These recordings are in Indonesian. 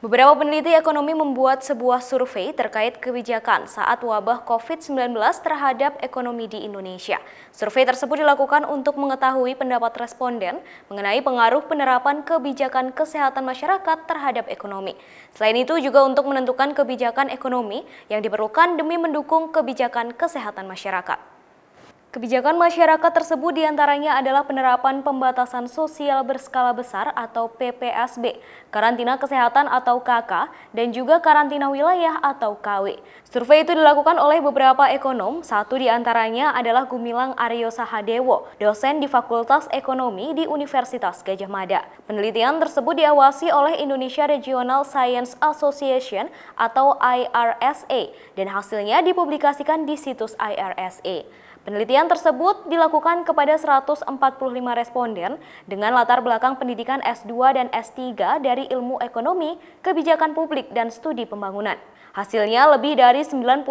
Beberapa peneliti ekonomi membuat sebuah survei terkait kebijakan saat wabah COVID-19 terhadap ekonomi di Indonesia. Survei tersebut dilakukan untuk mengetahui pendapat responden mengenai pengaruh penerapan kebijakan kesehatan masyarakat terhadap ekonomi. Selain itu juga untuk menentukan kebijakan ekonomi yang diperlukan demi mendukung kebijakan kesehatan masyarakat. Kebijakan masyarakat tersebut diantaranya adalah penerapan pembatasan sosial berskala besar atau PPSB, karantina kesehatan atau KK, dan juga karantina wilayah atau KW. Survei itu dilakukan oleh beberapa ekonom, satu diantaranya adalah Gumilang Aryo Sahadewo, dosen di Fakultas Ekonomi di Universitas Gadjah Mada. Penelitian tersebut diawasi oleh Indonesia Regional Science Association atau IRSA, dan hasilnya dipublikasikan di situs IRSA. Penelitian tersebut dilakukan kepada 145 responden dengan latar belakang pendidikan S2 dan S3 dari ilmu ekonomi, kebijakan publik, dan studi pembangunan. Hasilnya lebih dari 95%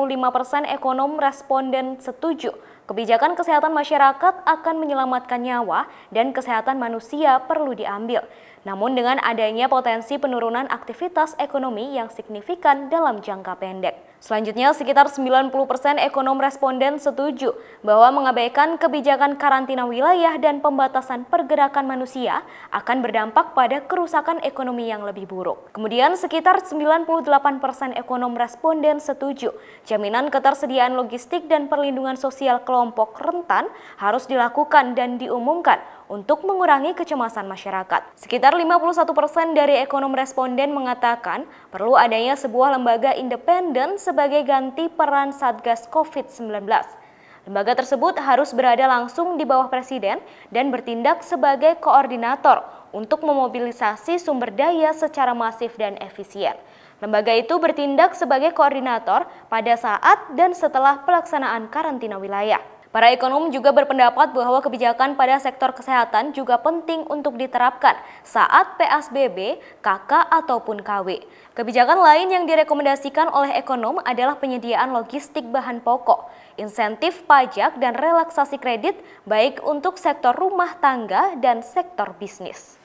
ekonom responden setuju kebijakan kesehatan masyarakat akan menyelamatkan nyawa dan kesehatan manusia perlu diambil. Namun dengan adanya potensi penurunan aktivitas ekonomi yang signifikan dalam jangka pendek. Selanjutnya, sekitar 90% ekonom responden setuju bahwa mengabaikan kebijakan karantina wilayah dan pembatasan pergerakan manusia akan berdampak pada kerusakan ekonomi yang lebih buruk. Kemudian, sekitar 98% ekonom responden setuju jaminan ketersediaan logistik dan perlindungan sosial kelompok rentan harus dilakukan dan diumumkan untuk mengurangi kecemasan masyarakat. Sekitar 51% dari ekonom responden mengatakan perlu adanya sebuah lembaga independen sebagai ganti peran Satgas COVID-19. Lembaga tersebut harus berada langsung di bawah Presiden dan bertindak sebagai koordinator untuk memobilisasi sumber daya secara masif dan efisien. Lembaga itu bertindak sebagai koordinator pada saat dan setelah pelaksanaan karantina wilayah. Para ekonom juga berpendapat bahwa kebijakan pada sektor kesehatan juga penting untuk diterapkan saat PSBB, KK, ataupun KW. Kebijakan lain yang direkomendasikan oleh ekonom adalah penyediaan logistik bahan pokok, insentif pajak, dan relaksasi kredit baik untuk sektor rumah tangga dan sektor bisnis.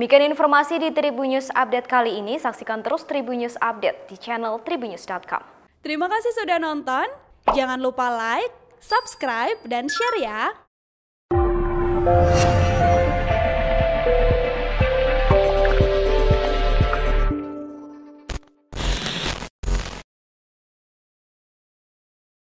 Demikian informasi di Tribun News Update kali ini. Saksikan terus Tribun News Update di channel tribunnews.com. Terima kasih sudah nonton. Jangan lupa like, subscribe, dan share ya.